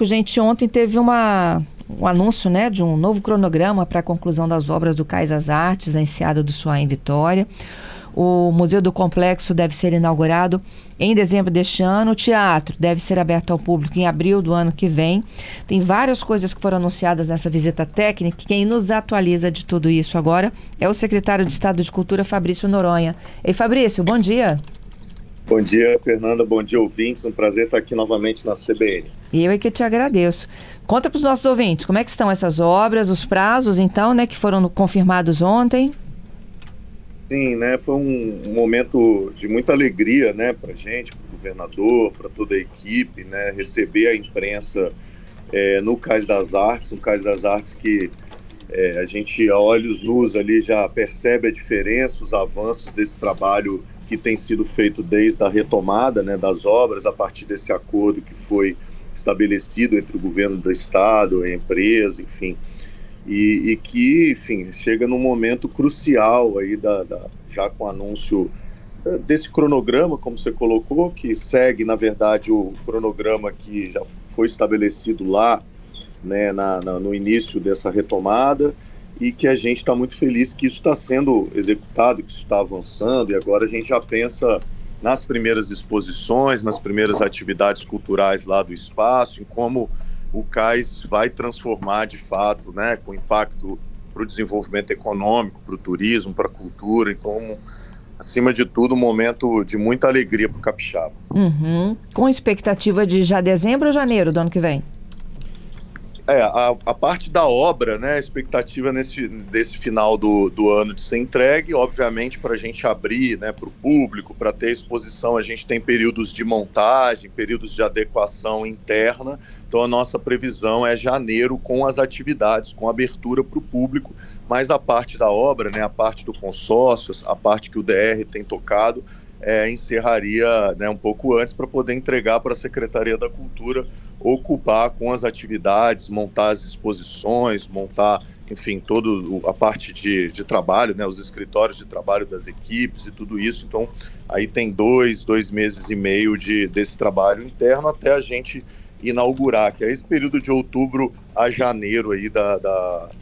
Gente, ontem teve um anúncio, né, de um novo cronograma para a conclusão das obras do Cais das Artes, a Enseada do Suá em Vitória. O Museu do Complexo deve ser inaugurado em dezembro deste ano. O teatro deve ser aberto ao público em abril do ano que vem. Tem várias coisas que foram anunciadas nessa visita técnica. Quem nos atualiza de tudo isso agora é o secretário de Estado de Cultura, Fabrício Noronha. Ei, Fabrício, bom dia. Bom dia, Fernanda. Bom dia, ouvintes. Um prazer estar aqui novamente na CBN. E eu é que te agradeço. Conta para os nossos ouvintes, como é que estão essas obras, os prazos, então, né, que foram confirmados ontem? Sim, né, foi um momento de muita alegria, né, para a gente, para o governador, para toda a equipe, né, receber a imprensa no Cais das Artes, que a gente, a olhos nus ali, já percebe a diferença, os avanços desse trabalho que tem sido feito desde a retomada, né, das obras, a partir desse acordo que foi estabelecido entre o governo do estado, a empresa, enfim, e que, enfim, chega num momento crucial aí já com o anúncio desse cronograma, como você colocou, que segue, na verdade, o cronograma que já foi estabelecido lá, né, no início dessa retomada, e que a gente está muito feliz que isso está sendo executado, que isso está avançando, e agora a gente já pensa nas primeiras exposições, nas primeiras atividades culturais lá do espaço, em como o Cais vai transformar de fato, né, com impacto para o desenvolvimento econômico, para o turismo, para a cultura. Então, acima de tudo, um momento de muita alegria para o capixaba. Com expectativa de já dezembro ou janeiro do ano que vem? A parte da obra, né, a expectativa desse final do ano de ser entregue, obviamente, para a gente abrir, né, para o público, para ter exposição, a gente tem períodos de montagem, períodos de adequação interna, então a nossa previsão é janeiro com as atividades, com abertura para o público, mas a parte da obra, né, a parte do consórcio, a parte que o DR tem tocado, encerraria, né, um pouco antes para poder entregar para a Secretaria da Cultura ocupar com as atividades, montar as exposições, montar, enfim, toda a parte de trabalho, né, os escritórios de trabalho das equipes e tudo isso. Então, aí tem dois meses e meio desse trabalho interno até a gente inaugurar, que é esse período de outubro a janeiro aí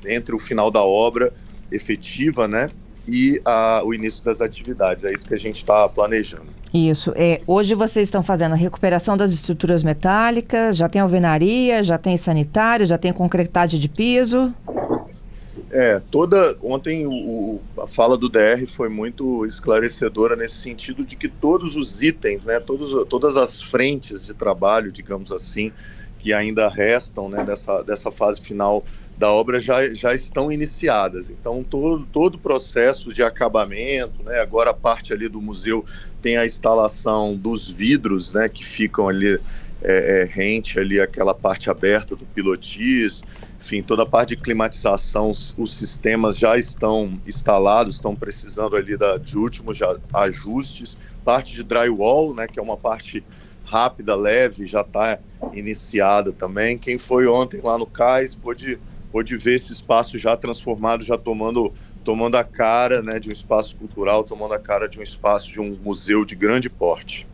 entre o final da obra efetiva, né, e o início das atividades. É isso que a gente está planejando. Isso. Hoje vocês estão fazendo a recuperação das estruturas metálicas, já tem alvenaria, já tem sanitário, já tem concretagem de piso? Ontem a fala do DR foi muito esclarecedora nesse sentido de que todos os itens, né, todas as frentes de trabalho, digamos assim, que ainda restam, né, dessa fase final da obra já estão iniciadas. Então, todo o processo de acabamento, né, agora a parte ali do museu tem a instalação dos vidros, né, que ficam ali rente ali aquela parte aberta do pilotis, enfim, toda a parte de climatização, os sistemas já estão instalados, estão precisando ali de últimos ajustes, parte de drywall, né, que é uma parte rápida, leve, já está iniciada também. Quem foi ontem lá no Cais pôde ver esse espaço já transformado, já tomando a cara, né, de um espaço cultural, tomando a cara de um espaço de um museu de grande porte.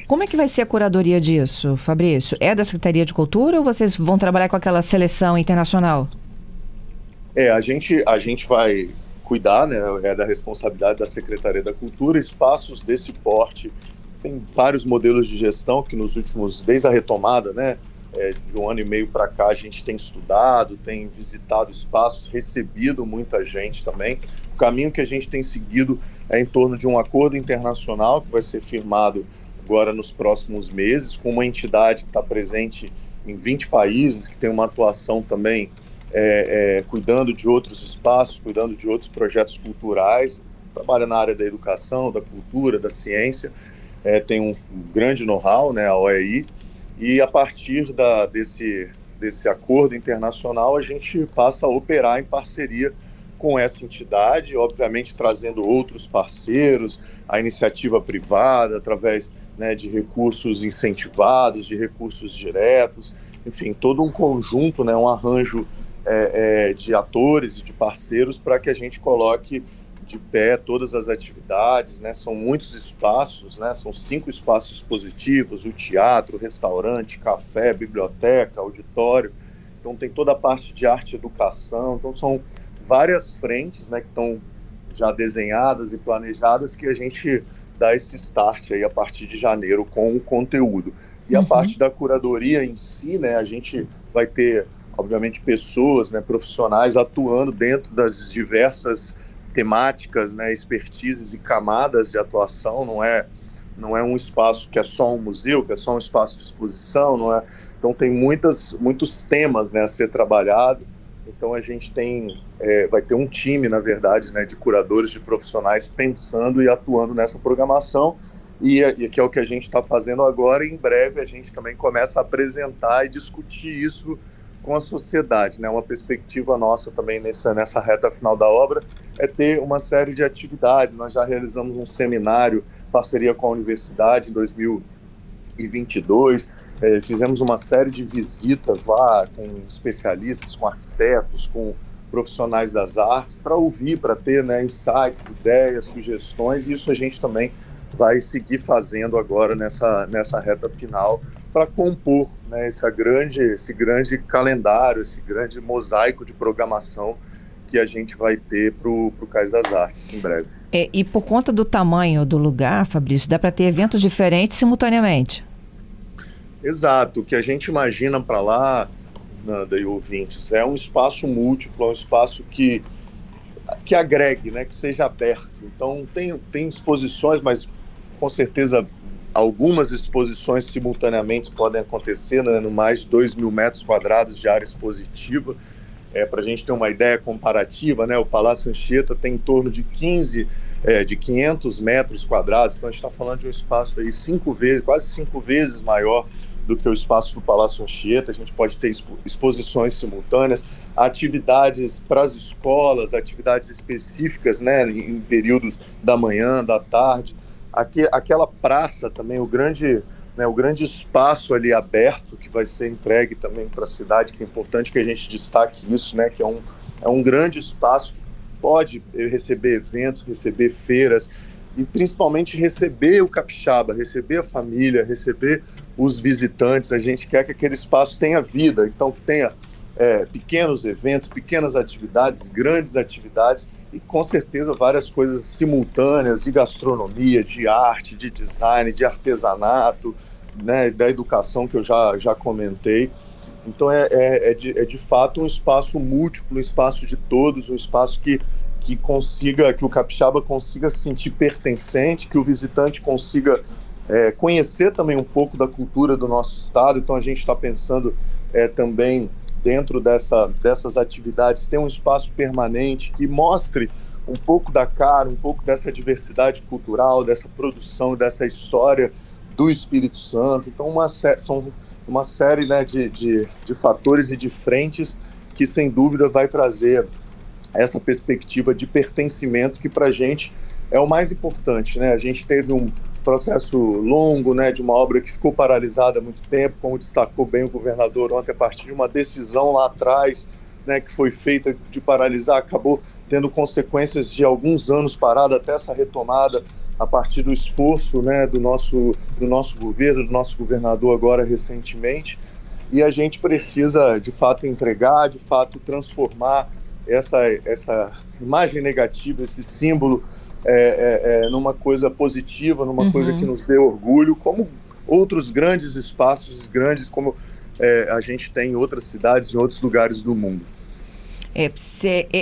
Como é que vai ser a curadoria disso, Fabrício? É da Secretaria de Cultura ou vocês vão trabalhar com aquela seleção internacional? A gente vai cuidar, né, é da responsabilidade da Secretaria da Cultura, espaços desse porte. Tem vários modelos de gestão que desde a retomada, né, de um ano e meio para cá, a gente tem estudado, tem visitado espaços, recebido muita gente também. O caminho que a gente tem seguido é em torno de um acordo internacional que vai ser firmado agora nos próximos meses, com uma entidade que está presente em 20 países, que tem uma atuação também cuidando de outros espaços, cuidando de outros projetos culturais, trabalha na área da educação, da cultura, da ciência. Tem um grande know-how, né, a OEI, e a partir desse acordo internacional a gente passa a operar em parceria com essa entidade, obviamente trazendo outros parceiros, a iniciativa privada, através, né, de recursos incentivados, de recursos diretos, enfim, todo um conjunto, né, um arranjo de atores e de parceiros para que a gente coloque de pé todas as atividades, né? São muitos espaços, né? São 5 espaços expositivos, o teatro, o restaurante, café, biblioteca, auditório. Então tem toda a parte de arte e educação. Então são várias frentes, né, que estão já desenhadas e planejadas, que a gente dá esse start aí a partir de janeiro com o conteúdo. E a parte da curadoria em si, né, a gente vai ter, obviamente, pessoas, né, profissionais atuando dentro das diversas temáticas, né, expertises e camadas de atuação. Não é um espaço que é só um museu, que é só um espaço de exposição, não é? Então tem muitos temas, né, a ser trabalhado. Então a gente vai ter um time, na verdade, né, de curadores, de profissionais pensando e atuando nessa programação, e que é o que a gente está fazendo agora, e em breve a gente também começa a apresentar e discutir isso com a sociedade, né? Uma perspectiva nossa também nessa reta final da obra é ter uma série de atividades. Nós já realizamos um seminário, parceria com a universidade, em 2022, fizemos uma série de visitas lá com especialistas, com arquitetos, com profissionais das artes, para ouvir, para ter, né, insights, ideias, sugestões, e isso a gente também vai seguir fazendo agora nessa reta final, para compor, né, esse grande calendário, esse grande mosaico de programação que a gente vai ter para o Cais das Artes em breve. E por conta do tamanho do lugar, Fabrício, dá para ter eventos diferentes simultaneamente? Exato. O que a gente imagina para lá, Nanda e ouvintes, é um espaço múltiplo, é um espaço que agregue, né, que seja aberto. Então tem exposições, mas com certeza algumas exposições simultaneamente podem acontecer, né, no mais de 2.000 metros quadrados de área expositiva. Para a gente ter uma ideia comparativa, né, o Palácio Anchieta tem em torno de 500 metros quadrados, então a gente está falando de um espaço aí quase 5 vezes maior do que o espaço do Palácio Anchieta. A gente pode ter exposições simultâneas, atividades para as escolas, atividades específicas, né, em períodos da manhã, da tarde. Aquela praça também, o grande espaço ali aberto que vai ser entregue também para a cidade, que é importante que a gente destaque isso, né, que é um grande espaço que pode receber eventos, receber feiras e principalmente receber o capixaba, receber a família, receber os visitantes. A gente quer que aquele espaço tenha vida, então que tenha pequenos eventos, pequenas atividades, grandes atividades e com certeza várias coisas simultâneas de gastronomia, de arte, de design, de artesanato, né, da educação que eu já comentei. Então é de fato um espaço múltiplo, um espaço de todos, um espaço que o capixaba consiga se sentir pertencente, que o visitante consiga conhecer também um pouco da cultura do nosso estado. Então a gente está pensando também dentro dessas atividades ter um espaço permanente que mostre um pouco da cara, um pouco dessa diversidade cultural, dessa produção, dessa história do Espírito Santo. Então são uma série, né, de fatores e de frentes que sem dúvida vai trazer essa perspectiva de pertencimento que para a gente é o mais importante, né? A gente teve um processo longo, né, de uma obra que ficou paralisada há muito tempo, como destacou bem o governador ontem, a partir de uma decisão lá atrás, né, que foi feita de paralisar, acabou tendo consequências de alguns anos parada até essa retomada a partir do esforço, né, do nosso governo, do nosso governador agora recentemente, e a gente precisa de fato entregar, de fato transformar essa imagem negativa, esse símbolo numa coisa positiva, numa coisa que nos dê orgulho, como outros grandes espaços, grandes como a gente tem em outras cidades, em outros lugares do mundo.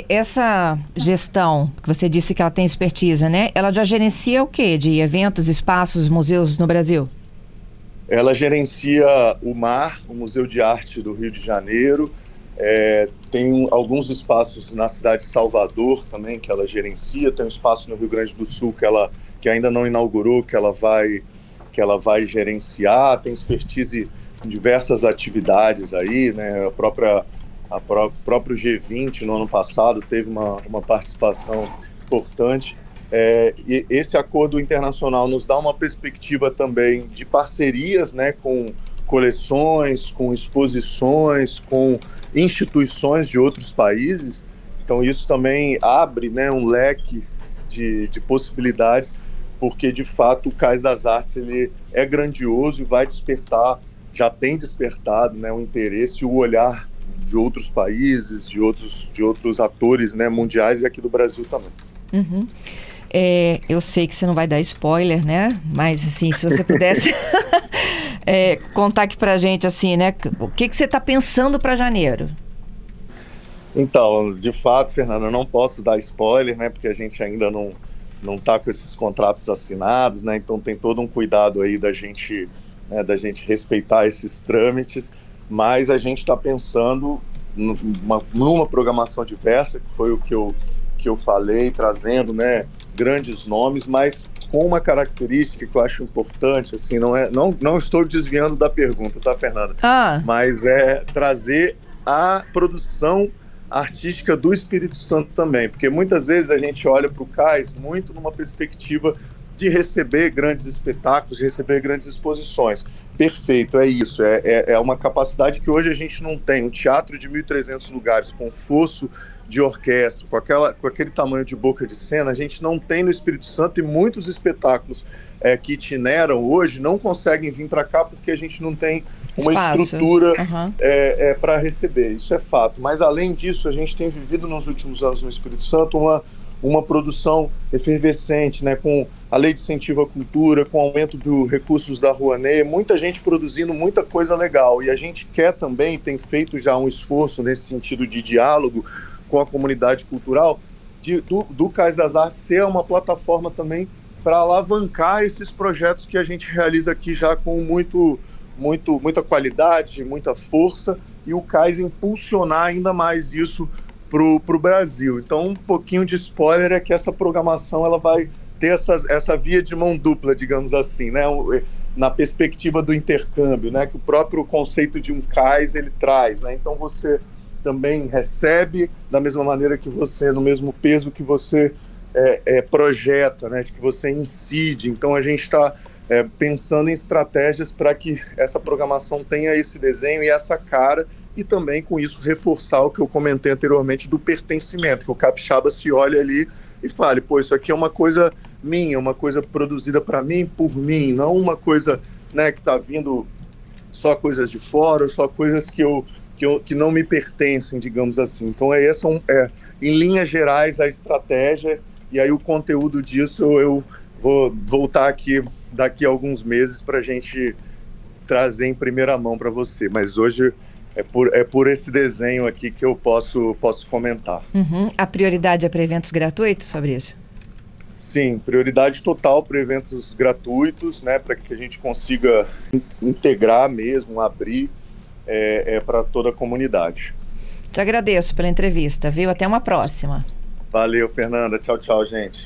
Essa gestão, que você disse que ela tem expertise, né? Ela já gerencia o quê? De eventos, espaços, museus no Brasil? Ela gerencia o MAR, o Museu de Arte do Rio de Janeiro, tem alguns espaços na cidade de Salvador também que ela gerencia, tem um espaço no Rio Grande do Sul que ainda não inaugurou, que ela vai gerenciar, tem expertise em diversas atividades aí, né? O próprio G20 no ano passado teve uma participação importante. E esse acordo internacional nos dá uma perspectiva também de parcerias, né, com coleções, com exposições, com instituições de outros países. Então isso também abre, né, um leque de possibilidades, porque de fato o Cais das Artes ele é grandioso e vai despertar, já tem despertado, né, o interesse e o olhar de outros países, de outros atores, né, mundiais e aqui do Brasil também. Uhum. Eu sei que você não vai dar spoiler, né? Mas assim, se você pudesse contar aqui pra gente, assim, né? O que você está pensando para janeiro? Então, de fato, Fernanda, eu não posso dar spoiler, né? Porque a gente ainda não está com esses contratos assinados, né? Então tem todo um cuidado aí da gente respeitar esses trâmites, mas a gente está pensando numa programação diversa, que foi o que eu falei, trazendo, né, grandes nomes, mas com uma característica que eu acho importante, assim, não estou desviando da pergunta, tá, Fernanda? Mas é trazer a produção artística do Espírito Santo também, porque muitas vezes a gente olha para o Cais muito numa perspectiva de receber grandes espetáculos, de receber grandes exposições. Perfeito, é isso, é uma capacidade que hoje a gente não tem. Um teatro de 1.300 lugares com fosso de orquestra, com aquele tamanho de boca de cena, a gente não tem no Espírito Santo, e muitos espetáculos que itineram hoje não conseguem vir para cá porque a gente não tem uma estrutura para receber. Isso é fato. Mas além disso, a gente tem vivido nos últimos anos no Espírito Santo uma produção efervescente, né, com a Lei de Incentivo à Cultura, com o aumento dos recursos da Rouanet, muita gente produzindo muita coisa legal, e a gente quer também, tem feito já um esforço nesse sentido de diálogo com a comunidade cultural, do Cais das Artes ser uma plataforma também para alavancar esses projetos que a gente realiza aqui já com muita qualidade, muita força, e o Cais impulsionar ainda mais isso para o Brasil. Então, um pouquinho de spoiler é que essa programação ela vai ter essa via de mão dupla, digamos assim, né? Na perspectiva do intercâmbio, né? Que o próprio conceito de um Cais ele traz, né? Então você também recebe da mesma maneira que você, no mesmo peso que você projeta, né? Que você incide. Então a gente está pensando em estratégias para que essa programação tenha esse desenho e essa cara, e também com isso reforçar o que eu comentei anteriormente do pertencimento, que o capixaba se olhe ali e fale, pô, isso aqui é uma coisa minha, uma coisa produzida para mim, por mim, não uma coisa, né, que está vindo só coisas de fora, só coisas que não me pertencem, digamos assim. Então essa em linhas gerais a estratégia, e aí o conteúdo disso eu vou voltar aqui daqui a alguns meses para a gente trazer em primeira mão para você, mas hoje é por esse desenho aqui que eu posso comentar. Uhum. A prioridade é para eventos gratuitos, Fabrício? Sim, prioridade total para eventos gratuitos, né, para que a gente consiga integrar mesmo, abrir para toda a comunidade. Te agradeço pela entrevista, viu? Até uma próxima. Valeu, Fernanda. Tchau, tchau, gente.